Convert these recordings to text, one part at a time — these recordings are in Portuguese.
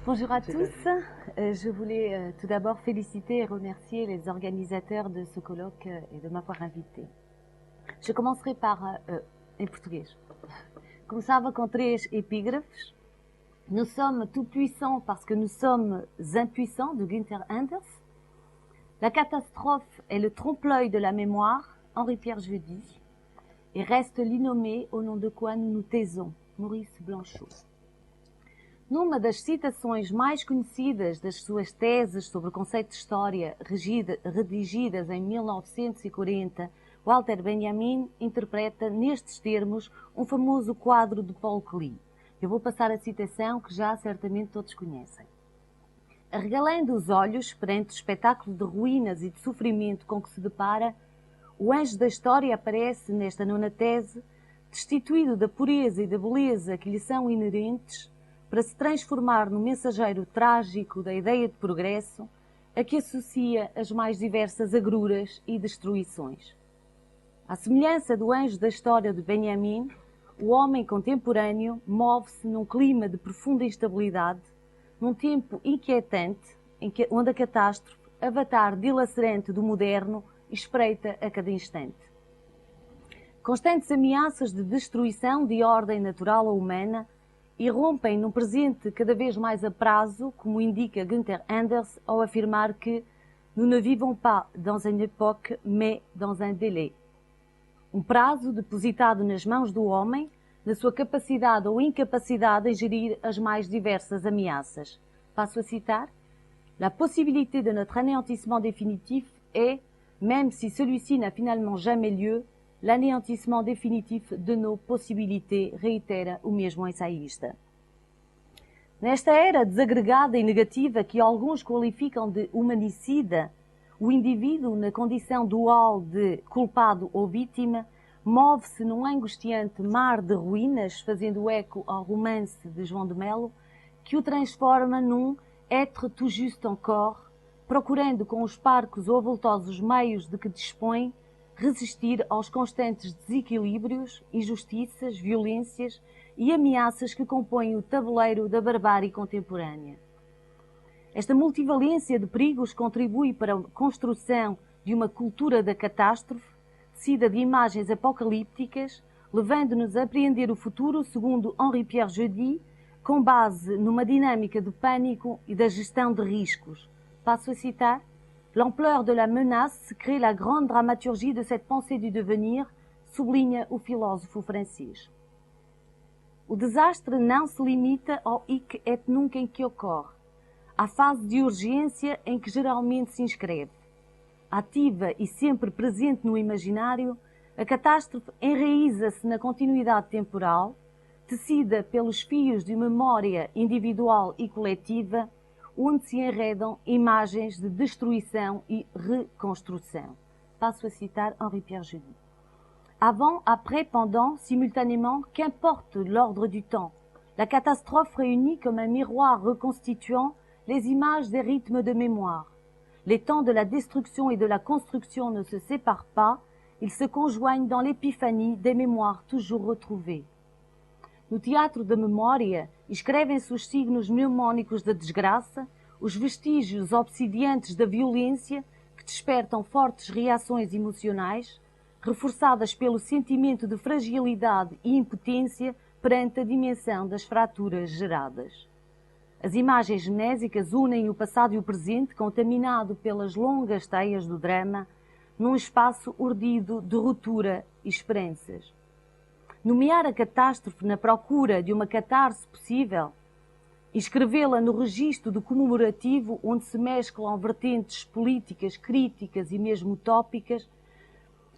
Bonjour à tous. Je voulais tout d'abord féliciter et remercier les organisateurs de ce colloque et de m'avoir invité. Je commencerai par, em português. Começava com 3 epígrafes. Nous sommes tout puissants parce que nous sommes impuissants, de Günther Anders. La catastrophe est le trompe-l'œil de la mémoire, Henri-Pierre Jeudi. Et reste l'innommé au nom de quoi nous nous taisons, Maurice Blanchot. Numa das citações mais conhecidas das suas teses sobre o conceito de história redigidas em 1940, Walter Benjamin interpreta nestes termos um famoso quadro de Paul Klee. Eu vou passar a citação que já certamente todos conhecem. Arregalando os olhos perante o espetáculo de ruínas e de sofrimento com que se depara, o anjo da história aparece nesta nona tese, destituído da pureza e da beleza que lhe são inerentes, para se transformar no mensageiro trágico da ideia de progresso, a que associa as mais diversas agruras e destruições. À semelhança do anjo da história de Benjamin, o homem contemporâneo move-se num clima de profunda instabilidade, num tempo inquietante, onde a catástrofe, avatar dilacerante do moderno, espreita a cada instante. Constantes ameaças de destruição de ordem natural ou humana irrompem num presente cada vez mais a prazo, como indica Günther Anders ao afirmar que nous ne vivons pas dans une époque, mais dans un délai. Um prazo depositado nas mãos do homem, na sua capacidade ou incapacidade em gerir as mais diversas ameaças. Passo a citar: La possibilité de notre anéantissement définitif est, même si celui-ci n'a finalement jamais lieu, l'anéantissement définitif de nos possibilités, reitera o mesmo ensaísta. Nesta era desagregada e negativa que alguns qualificam de humanicida, o indivíduo, na condição dual de culpado ou vítima, move-se num angustiante mar de ruínas, fazendo eco ao romance de João de Melo, que o transforma num être tout juste encore, procurando com os parcos ou avultosos meios de que dispõe resistir aos constantes desequilíbrios, injustiças, violências e ameaças que compõem o tabuleiro da barbárie contemporânea. Esta multivalência de perigos contribui para a construção de uma cultura da catástrofe, tecida de imagens apocalípticas, levando-nos a apreender o futuro, segundo Henri-Pierre Jeudi, com base numa dinâmica de pânico e da gestão de riscos. Passo a citar: L'ampleur de la menace crée la grande dramaturgie de cette pensée du devenir, sublinha o filósofo francês. O desastre não se limita ao hic et nunc em que ocorre, à fase de urgência em que geralmente se inscreve. Ativa e sempre presente no imaginário, a catástrofe enraiza-se na continuidade temporal, tecida pelos fios de memória individual e coletiva, onde se enredam imagens de destruição e reconstrução. Passo a citar Henri-Pierre Jeudi. Avant, après, pendant, simultanément, qu'importe l'ordre du temps, la catastrophe réunit comme un miroir reconstituant les images des rythmes de mémoire. Les temps de la destruction et de la construction ne se séparent pas, ils se conjoignent dans l'épiphanie des mémoires toujours retrouvées. No teatro da memória, escrevem-se os signos mnemónicos da desgraça, os vestígios obsidiantes da violência que despertam fortes reações emocionais, reforçadas pelo sentimento de fragilidade e impotência perante a dimensão das fraturas geradas. As imagens genésicas unem o passado e o presente, contaminado pelas longas teias do drama, num espaço urdido de ruptura e esperanças. Nomear a catástrofe na procura de uma catarse possível, inscrevê-la no registro do comemorativo onde se mesclam vertentes políticas, críticas e mesmo utópicas,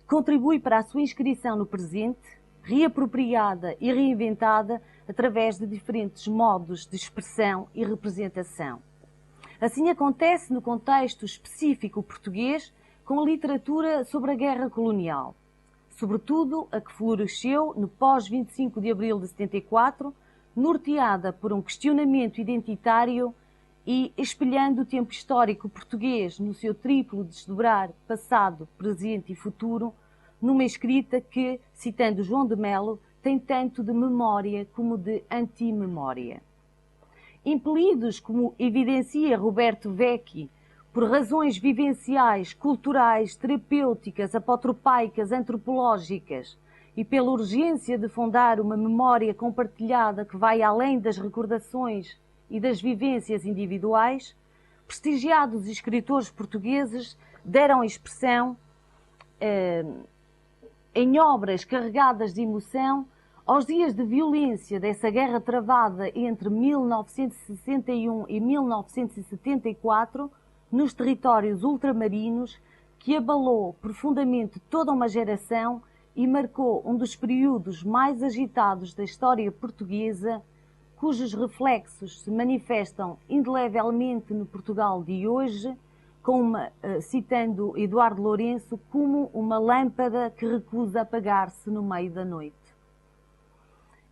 contribui para a sua inscrição no presente, reapropriada e reinventada através de diferentes modos de expressão e representação. Assim acontece no contexto específico português com a literatura sobre a guerra colonial, sobretudo a que floresceu no pós-25 de abril de 74, norteada por um questionamento identitário e espelhando o tempo histórico português no seu triplo desdobrar passado, presente e futuro, numa escrita que, citando João de Melo, tem tanto de memória como de antimemória. impelidos, como evidencia Roberto Vecchi, por razões vivenciais, culturais, terapêuticas, apotropaicas, antropológicas e pela urgência de fundar uma memória compartilhada que vai além das recordações e das vivências individuais, prestigiados escritores portugueses deram expressão em obras carregadas de emoção aos dias de violência dessa guerra travada entre 1961 e 1974 nos territórios ultramarinos, que abalou profundamente toda uma geração e marcou um dos períodos mais agitados da história portuguesa, cujos reflexos se manifestam indelevelmente no Portugal de hoje, citando Eduardo Lourenço, como uma lâmpada que recusa apagar-se no meio da noite.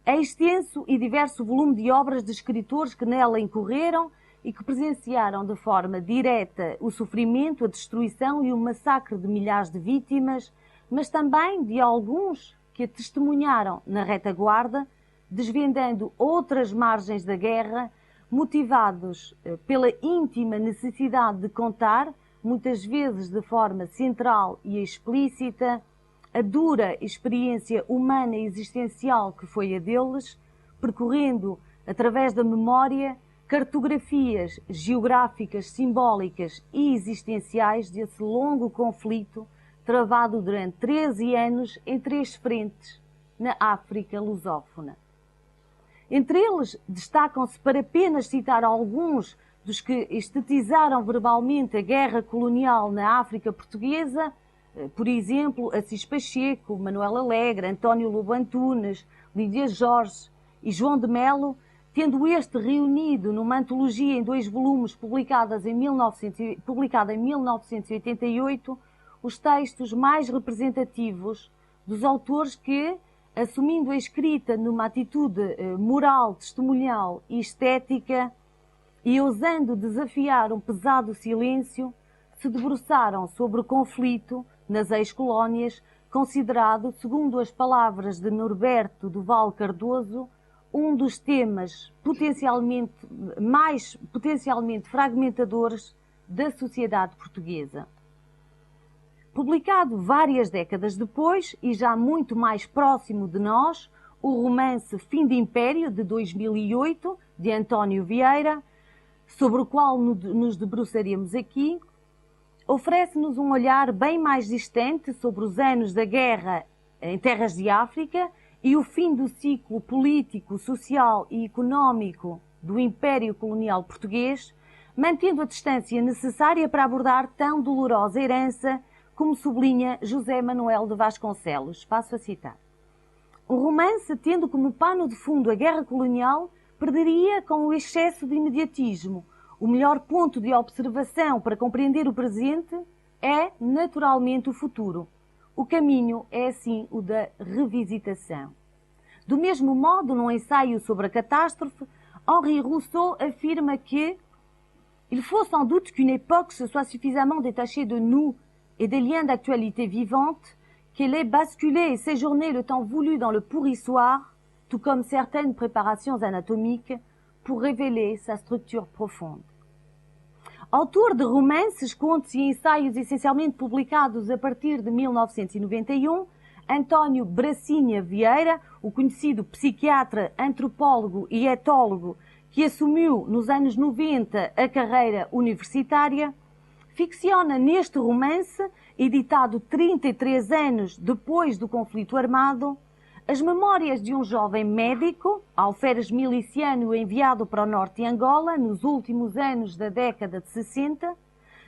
É extenso e diverso volume de obras de escritores que nela incorreram e que presenciaram de forma direta o sofrimento, a destruição e o massacre de milhares de vítimas, mas também de alguns que a testemunharam na retaguarda, desvendando outras margens da guerra, motivados pela íntima necessidade de contar, muitas vezes de forma central e explícita, a dura experiência humana e existencial que foi a deles, percorrendo, através da memória, cartografias geográficas, simbólicas e existenciais desse longo conflito travado durante 13 anos em 3 frentes na África lusófona. Entre eles, destacam-se, para apenas citar alguns dos que estetizaram verbalmente a guerra colonial na África portuguesa, por exemplo, Assis Pacheco, Manuel Alegre, António Lobo Antunes, Lídia Jorge e João de Melo, tendo este reunido numa antologia em 2 volumes publicada em 1988, os textos mais representativos dos autores que, assumindo a escrita numa atitude moral, testemunhal e estética, e ousando desafiar um pesado silêncio, se debruçaram sobre o conflito nas ex-colónias, considerado, segundo as palavras de Norberto Duval Cardoso, um dos temas potencialmente fragmentadores da sociedade portuguesa. Publicado várias décadas depois, e já muito mais próximo de nós, o romance Fim de Império, de 2008, de António Vieira, sobre o qual nos debruçaremos aqui, oferece-nos um olhar bem mais distante sobre os anos da guerra em terras de África e o fim do ciclo político, social e económico do Império Colonial Português, mantendo a distância necessária para abordar tão dolorosa herança, como sublinha José Manuel de Vasconcelos. Passo a citar. O romance, tendo como pano de fundo a guerra colonial, perderia com o excesso de imediatismo. O melhor ponto de observação para compreender o presente é, naturalmente, o futuro. O caminho é, assim, o da revisitação. Do mesmo modo, num ensaio sobre a catástrofe, Henri Rousseau afirma que il faut sans doute qu'une époque se soit suffisamment détachée de nous et des liens d'actualité vivante, qu'elle ait basculé et séjourné le temps voulu dans le pourrissoir, tout comme certaines préparations anatomiques, pour révéler sa structure profonde. Autor de romances, contos e ensaios essencialmente publicados a partir de 1991, António Bracinha Vieira, o conhecido psiquiatra, antropólogo e etólogo que assumiu nos anos 90 a carreira universitária, ficciona neste romance, editado 33 anos depois do conflito armado, as memórias de um jovem médico, alferes miliciano enviado para o norte de Angola nos últimos anos da década de 60,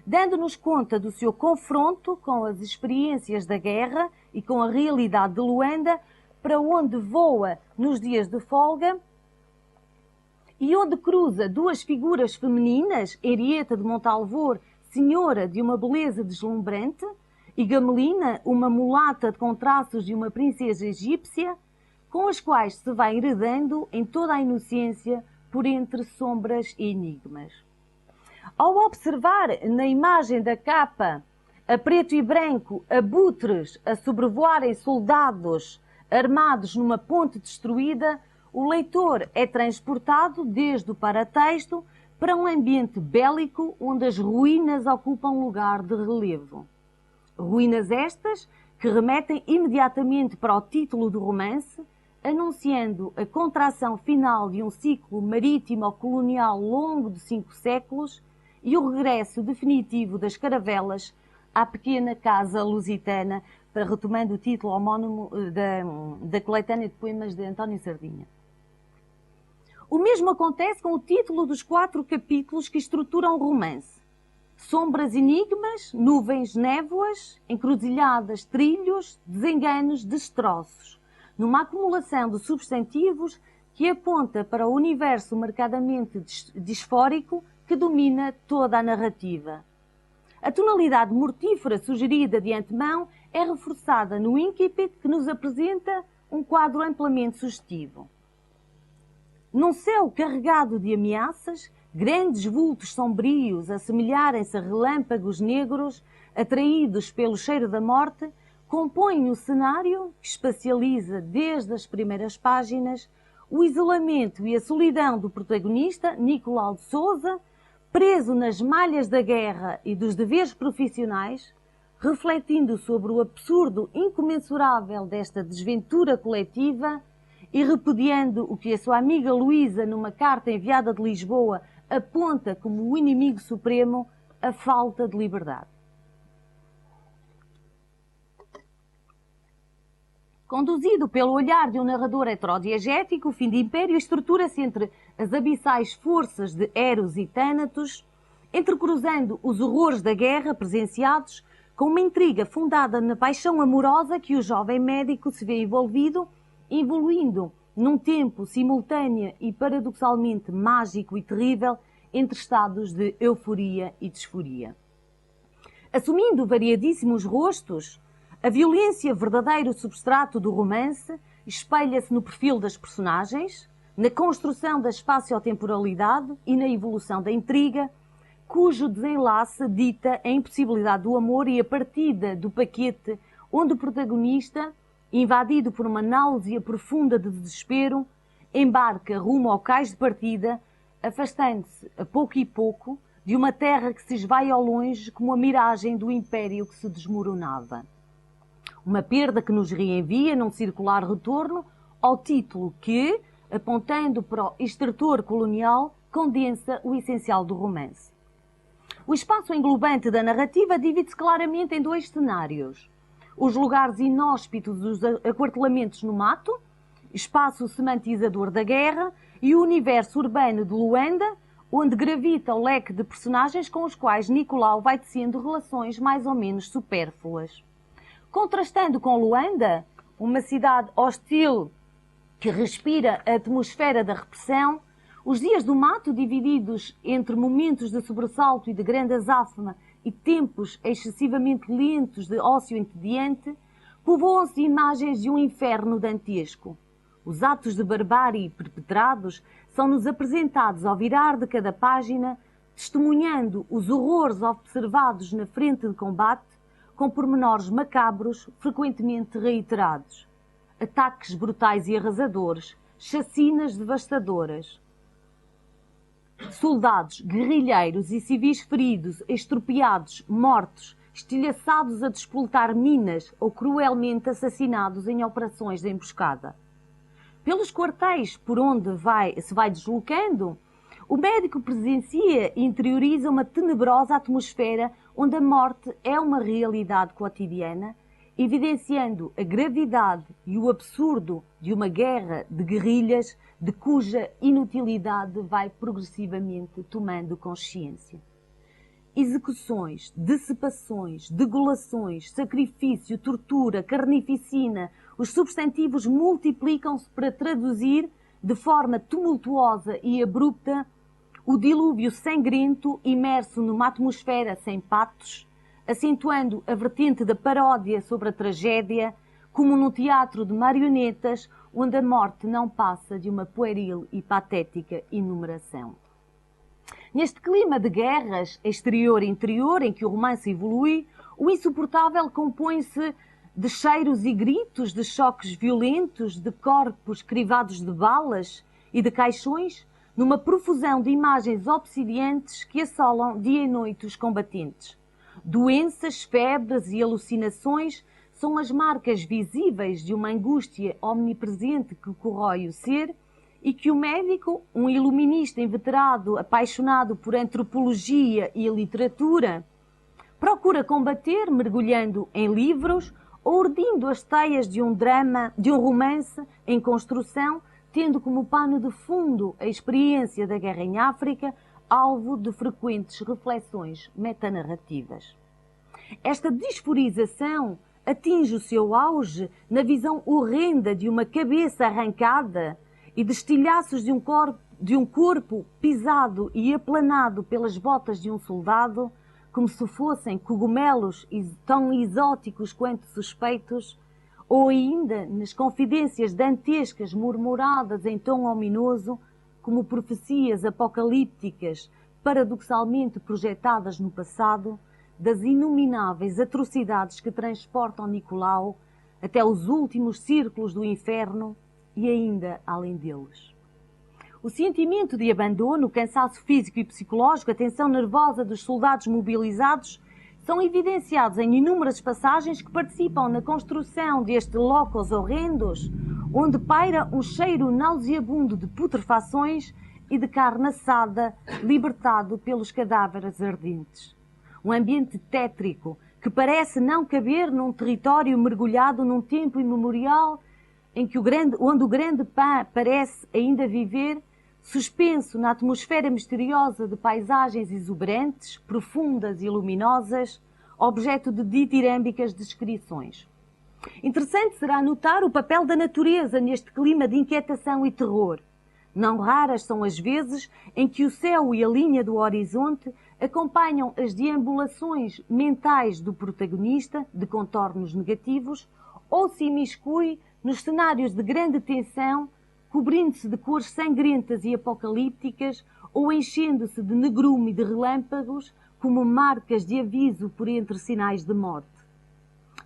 dando-nos conta do seu confronto com as experiências da guerra e com a realidade de Luanda, para onde voa nos dias de folga e onde cruza 2 figuras femininas, Henrietta de Montalvor, senhora de uma beleza deslumbrante, e Gamelina, uma mulata com traços de uma princesa egípcia, com as quais se vai enredando em toda a inocência por entre sombras e enigmas. Ao observar na imagem da capa, a preto e branco, abutres a sobrevoarem soldados armados numa ponte destruída, o leitor é transportado desde o paratexto para um ambiente bélico onde as ruínas ocupam lugar de relevo. Ruínas estas que remetem imediatamente para o título do romance, anunciando a contração final de um ciclo marítimo-colonial longo de 5 séculos e o regresso definitivo das caravelas à pequena casa lusitana, retomando o título homónimo da coletânea de poemas de António Sardinha. O mesmo acontece com o título dos 4 capítulos que estruturam o romance. Sombras, enigmas, nuvens, névoas, encruzilhadas, trilhos, desenganos, destroços, numa acumulação de substantivos que aponta para o universo marcadamente disfórico que domina toda a narrativa. A tonalidade mortífera sugerida de antemão é reforçada no incipit que nos apresenta um quadro amplamente sugestivo. Num céu carregado de ameaças, grandes vultos sombrios assemelharem-se a relâmpagos negros atraídos pelo cheiro da morte, compõem o cenário que espacializa desde as primeiras páginas o isolamento e a solidão do protagonista, Nicolau de Sousa, preso nas malhas da guerra e dos deveres profissionais, refletindo sobre o absurdo incomensurável desta desventura coletiva e repudiando o que a sua amiga Luísa, numa carta enviada de Lisboa, aponta como o inimigo supremo, a falta de liberdade. Conduzido pelo olhar de um narrador heterodiegético, o Fim de Império estrutura-se entre as abissais forças de Eros e Thanatos, entrecruzando os horrores da guerra presenciados com uma intriga fundada na paixão amorosa que o jovem médico se vê envolvido, evoluindo num tempo simultâneo e paradoxalmente mágico e terrível entre estados de euforia e disforia. Assumindo variadíssimos rostos, a violência, verdadeiro substrato do romance, espelha-se no perfil das personagens, na construção da espaçio-temporalidade e na evolução da intriga, cujo desenlace dita a impossibilidade do amor e a partida do paquete onde o protagonista, invadido por uma náusea profunda de desespero, embarca rumo ao cais de partida, afastando-se a pouco e pouco de uma terra que se esvai ao longe como a miragem do império que se desmoronava. Uma perda que nos reenvia num circular retorno ao título que, apontando para o extrator colonial, condensa o essencial do romance. O espaço englobante da narrativa divide-se claramente em 2 cenários. Os lugares inóspitos dos aquartelamentos no mato, espaço semantizador da guerra, e o universo urbano de Luanda, onde gravita o leque de personagens com os quais Nicolau vai tecendo relações mais ou menos supérfluas. Contrastando com Luanda, uma cidade hostil que respira a atmosfera da repressão, os dias do mato, divididos entre momentos de sobressalto e de grande azáfama e tempos excessivamente lentos de ócio entediante, povoam-se de imagens de um inferno dantesco. Os atos de barbárie perpetrados são-nos apresentados ao virar de cada página, testemunhando os horrores observados na frente de combate, com pormenores macabros frequentemente reiterados. Ataques brutais e arrasadores, chacinas devastadoras. Soldados, guerrilheiros e civis feridos, estropiados, mortos, estilhaçados a despoltar minas ou cruelmente assassinados em operações de emboscada. Pelos quartéis por onde se vai deslocando, o médico presencia e interioriza uma tenebrosa atmosfera onde a morte é uma realidade cotidiana, evidenciando a gravidade e o absurdo de uma guerra de guerrilhas de cuja inutilidade vai progressivamente tomando consciência. Execuções, dissipações, degolações, sacrifício, tortura, carnificina, os substantivos multiplicam-se para traduzir de forma tumultuosa e abrupta o dilúvio sangrento imerso numa atmosfera sem patos, acentuando a vertente da paródia sobre a tragédia, como no teatro de marionetas, onde a morte não passa de uma pueril e patética enumeração. Neste clima de guerras exterior e interior em que o romance evolui, o insuportável compõe-se de cheiros e gritos, de choques violentos, de corpos crivados de balas e de caixões, numa profusão de imagens obsidiantes que assolam dia e noite os combatentes. Doenças, febres e alucinações são as marcas visíveis de uma angústia omnipresente que corrói o ser e que o médico, um iluminista inveterado, apaixonado por antropologia e literatura, procura combater mergulhando em livros ou urdindo as teias de um drama, de um romance em construção, tendo como pano de fundo a experiência da guerra em África, alvo de frequentes reflexões metanarrativas. Esta disforização atinge o seu auge na visão horrenda de uma cabeça arrancada e de estilhaços de um corpo pisado e aplanado pelas botas de um soldado, como se fossem cogumelos tão exóticos quanto suspeitos, ou ainda nas confidências dantescas murmuradas em tom ominoso, como profecias apocalípticas paradoxalmente projetadas no passado, das inomináveis atrocidades que transportam Nicolau até os últimos círculos do inferno e ainda além deles. O sentimento de abandono, o cansaço físico e psicológico, a tensão nervosa dos soldados mobilizados são evidenciados em inúmeras passagens que participam na construção deste locos horrendos, onde paira um cheiro nauseabundo de putrefações e de carne assada libertado pelos cadáveres ardentes. Um ambiente tétrico que parece não caber num território mergulhado num tempo imemorial em que onde o grande Pan parece ainda viver, suspenso na atmosfera misteriosa de paisagens exuberantes, profundas e luminosas, objeto de ditirâmbicas descrições. Interessante será notar o papel da natureza neste clima de inquietação e terror. Não raras são as vezes em que o céu e a linha do horizonte acompanham as deambulações mentais do protagonista, de contornos negativos, ou se imiscui nos cenários de grande tensão, cobrindo-se de cores sangrentas e apocalípticas, ou enchendo-se de negrume e de relâmpagos, como marcas de aviso por entre sinais de morte.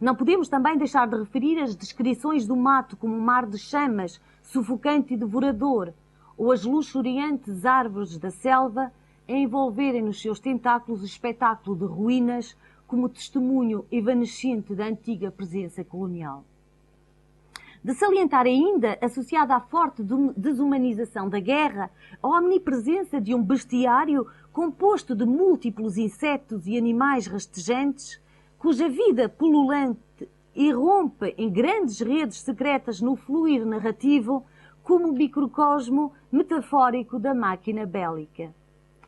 Não podemos também deixar de referir as descrições do mato como um mar de chamas, sufocante e devorador, ou as luxuriantes árvores da selva a envolverem nos seus tentáculos o espetáculo de ruínas como testemunho evanescente da antiga presença colonial. De salientar ainda, associada à forte desumanização da guerra, a omnipresença de um bestiário composto de múltiplos insetos e animais rastejantes, cuja vida pululante irrompe em grandes redes secretas no fluir narrativo, como o microcosmo metafórico da máquina bélica.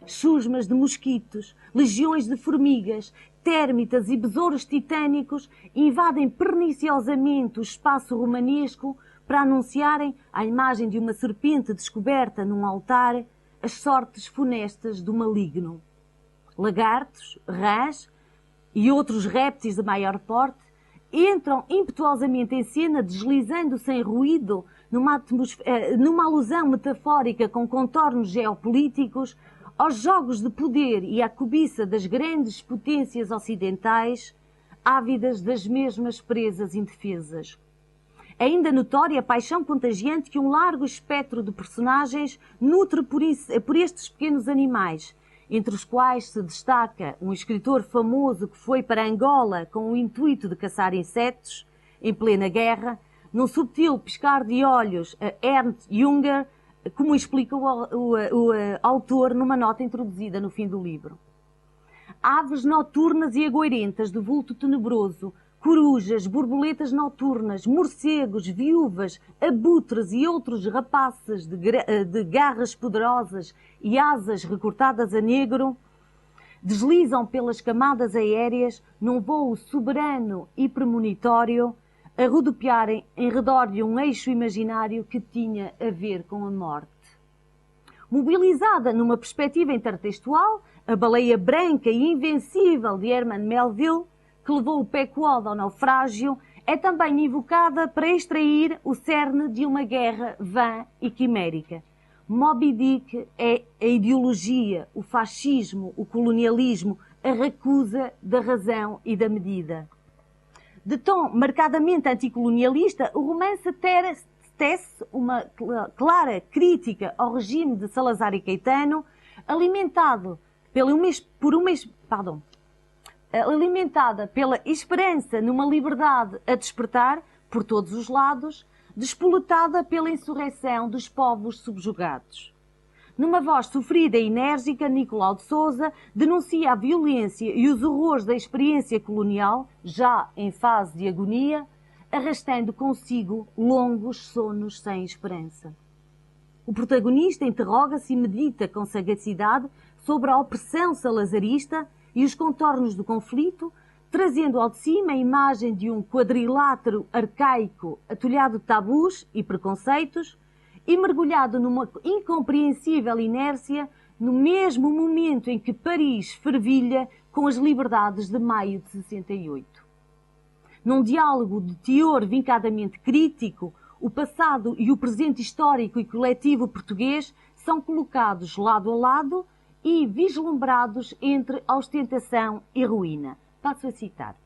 Chusmas de mosquitos, legiões de formigas, térmitas e besouros titânicos invadem perniciosamente o espaço romanesco para anunciarem, à imagem de uma serpente descoberta num altar, as sortes funestas do maligno. Lagartos, rãs e outros répteis de maior porte entram impetuosamente em cena, deslizando sem ruído, numa alusão metafórica com contornos geopolíticos, aos jogos de poder e à cobiça das grandes potências ocidentais, ávidas das mesmas presas indefesas. É ainda notória a paixão contagiante que um largo espectro de personagens nutre por estes pequenos animais, entre os quais se destaca um escritor famoso que foi para Angola com o intuito de caçar insetos, em plena guerra, num subtil piscar de olhos a Ernst Junger, como explica o autor numa nota introduzida no fim do livro. Aves noturnas e agoirentas de vulto tenebroso, corujas, borboletas noturnas, morcegos, viúvas, abutres e outros rapaces de garras poderosas e asas recortadas a negro, deslizam pelas camadas aéreas num voo soberano e premonitório, a rodopiarem em redor de um eixo imaginário que tinha a ver com a morte. Mobilizada numa perspectiva intertextual, a baleia branca e invencível de Herman Melville, que levou o Pequod ao naufrágio, é também invocada para extrair o cerne de uma guerra vã e quimérica. Moby Dick é a ideologia, o fascismo, o colonialismo, a recusa da razão e da medida. De tom marcadamente anticolonialista, o romance tece uma clara crítica ao regime de Salazar e Caetano, alimentada pela esperança numa liberdade a despertar por todos os lados, despoletada pela insurreição dos povos subjugados. Numa voz sofrida e enérgica, Nicolau de Sousa denuncia a violência e os horrores da experiência colonial, já em fase de agonia, arrastando consigo longos sonos sem esperança. O protagonista interroga-se e medita com sagacidade sobre a opressão salazarista e os contornos do conflito, trazendo ao de cima a imagem de um quadrilátero arcaico atulhado de tabus e preconceitos, e mergulhado numa incompreensível inércia no mesmo momento em que Paris fervilha com as liberdades de maio de 68. Num diálogo de teor vincadamente crítico, o passado e o presente histórico e coletivo português são colocados lado a lado e vislumbrados entre ostentação e ruína. Passo a citar.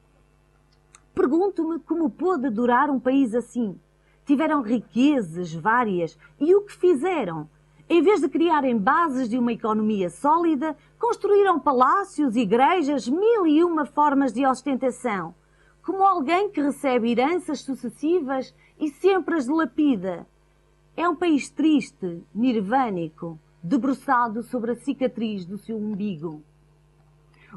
Pergunto-me como pôde durar um país assim. Tiveram riquezas várias e o que fizeram? Em vez de criarem bases de uma economia sólida, construíram palácios, igrejas, 1001 formas de ostentação. Como alguém que recebe heranças sucessivas e sempre as dilapida. É um país triste, nirvânico, debruçado sobre a cicatriz do seu umbigo.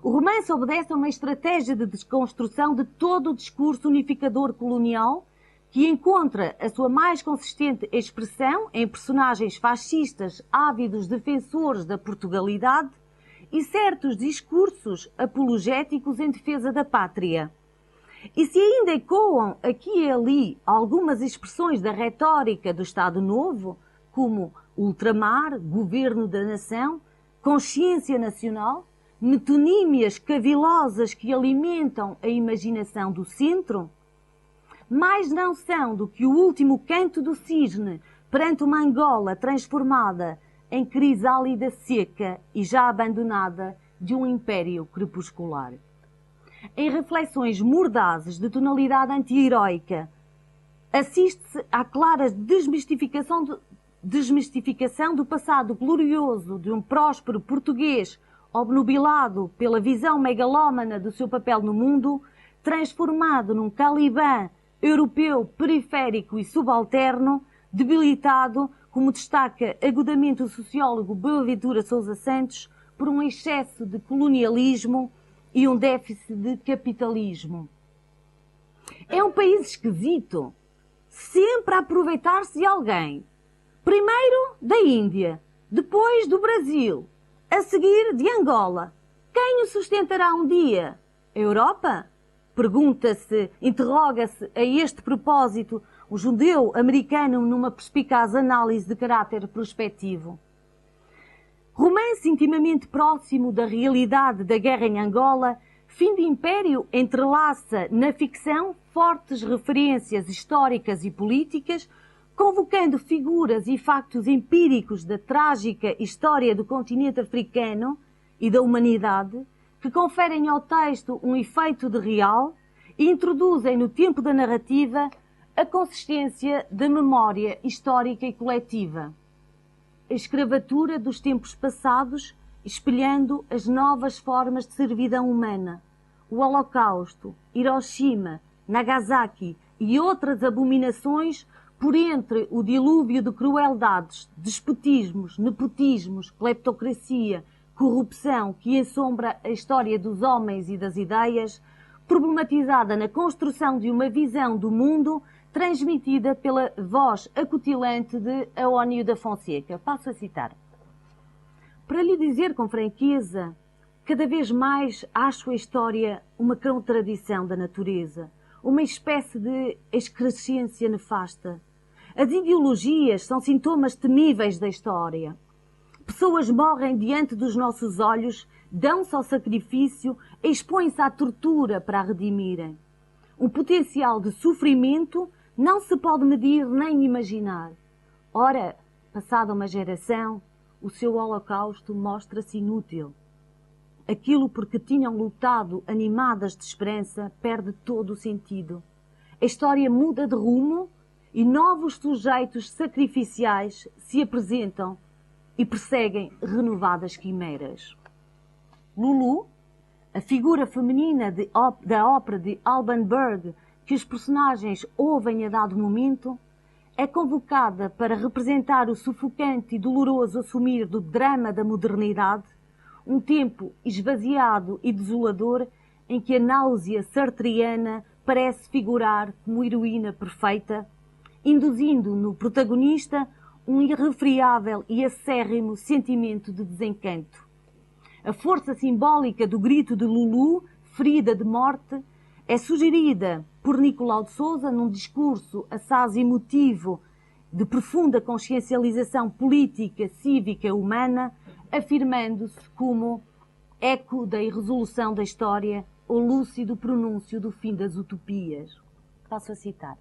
O romance obedece a uma estratégia de desconstrução de todo o discurso unificador colonial, que encontra a sua mais consistente expressão em personagens fascistas ávidos defensores da Portugalidade e certos discursos apologéticos em defesa da pátria. E se ainda ecoam aqui e ali algumas expressões da retórica do Estado Novo, como ultramar, governo da nação, consciência nacional, metonímias cavilosas que alimentam a imaginação do centro, mais não são do que o último canto do cisne perante uma Angola transformada em crisálida seca e já abandonada de um império crepuscular. Em reflexões mordazes de tonalidade anti-heroica, assiste-se à clara desmistificação do passado glorioso de um próspero português obnubilado pela visão megalómana do seu papel no mundo, transformado num Calibã europeu periférico e subalterno, debilitado, como destaca agudamente o sociólogo Boaventura Sousa Santos, por um excesso de colonialismo e um déficit de capitalismo. É um país esquisito, sempre a aproveitar-se de alguém. Primeiro da Índia, depois do Brasil, a seguir de Angola. Quem o sustentará um dia? A Europa? Pergunta-se, interroga-se a este propósito o judeu-americano numa perspicaz análise de caráter prospectivo. Romance intimamente próximo da realidade da guerra em Angola, Fim de Império entrelaça na ficção fortes referências históricas e políticas, convocando figuras e factos empíricos da trágica história do continente africano e da humanidade, que conferem ao texto um efeito de real e introduzem no tempo da narrativa a consistência da memória histórica e coletiva. A escravatura dos tempos passados, espelhando as novas formas de servidão humana, o Holocausto, Hiroshima, Nagasaki e outras abominações por entre o dilúvio de crueldades, despotismos, nepotismos, cleptocracia, corrupção que ensombra a história dos homens e das ideias, problematizada na construção de uma visão do mundo transmitida pela voz acutilante de Aónio da Fonseca. Passo a citar. Para lhe dizer com franqueza, cada vez mais acho a história uma contradição da natureza, uma espécie de excrescência nefasta. As ideologias são sintomas temíveis da história. Pessoas morrem diante dos nossos olhos, dão-se ao sacrifício, expõem-se à tortura para a redimirem. Um potencial de sofrimento não se pode medir nem imaginar. Ora, passada uma geração, o seu holocausto mostra-se inútil. aquilo por que tinham lutado animadas de esperança perde todo o sentido. A história muda de rumo e novos sujeitos sacrificiais se apresentam e perseguem renovadas quimeras. Lulu, a figura feminina da ópera de Alban Berg, que os personagens ouvem a dado momento, é convocada para representar o sufocante e doloroso assumir do drama da modernidade, um tempo esvaziado e desolador em que a náusea sartriana parece figurar como heroína perfeita, induzindo no protagonista um irrefriável e acérrimo sentimento de desencanto. A força simbólica do grito de Lulu, ferida de morte, é sugerida por Nicolau de Sousa num discurso assaz emotivo de profunda consciencialização política, cívica, humana, afirmando-se como eco da irresolução da história ou lúcido pronúncio do fim das utopias. Passo a citar.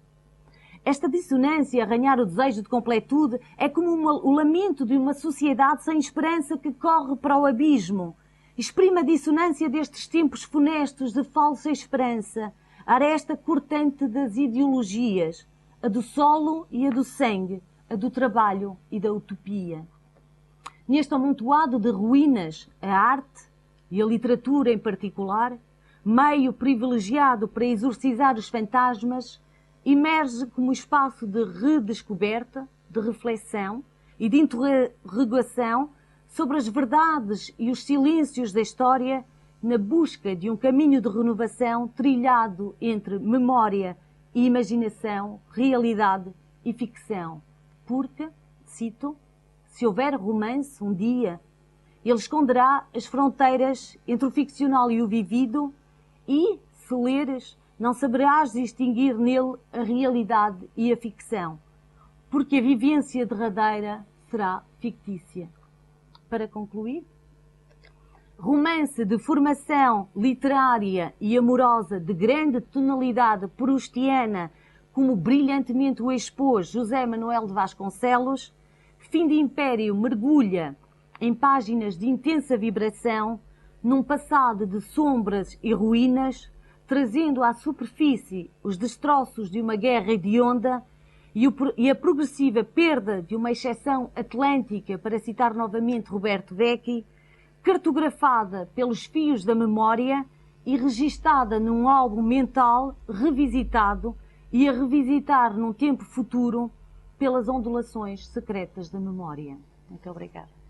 Esta dissonância, arranhar o desejo de completude, é como o lamento de uma sociedade sem esperança que corre para o abismo. Exprime a dissonância destes tempos funestos de falsa esperança, a aresta cortante das ideologias, a do solo e a do sangue, a do trabalho e da utopia. Neste amontoado de ruínas, a arte, e a literatura em particular, meio privilegiado para exorcizar os fantasmas, emerge como espaço de redescoberta, de reflexão e de interrogação sobre as verdades e os silêncios da história na busca de um caminho de renovação trilhado entre memória e imaginação, realidade e ficção. Porque, cito, se houver romance um dia, ele esconderá as fronteiras entre o ficcional e o vivido e, se leres, não saberás distinguir nele a realidade e a ficção, porque a vivência derradeira será fictícia. Para concluir, romance de formação literária e amorosa de grande tonalidade proustiana, como brilhantemente o expôs José Manuel de Vasconcelos, Fim de Império mergulha em páginas de intensa vibração, num passado de sombras e ruínas, trazendo à superfície os destroços de uma guerra hedionda e a progressiva perda de uma exceção atlântica, para citar novamente Roberto Vecchi, cartografada pelos fios da memória e registada num álbum mental revisitado e a revisitar num tempo futuro pelas ondulações secretas da memória. Muito obrigada.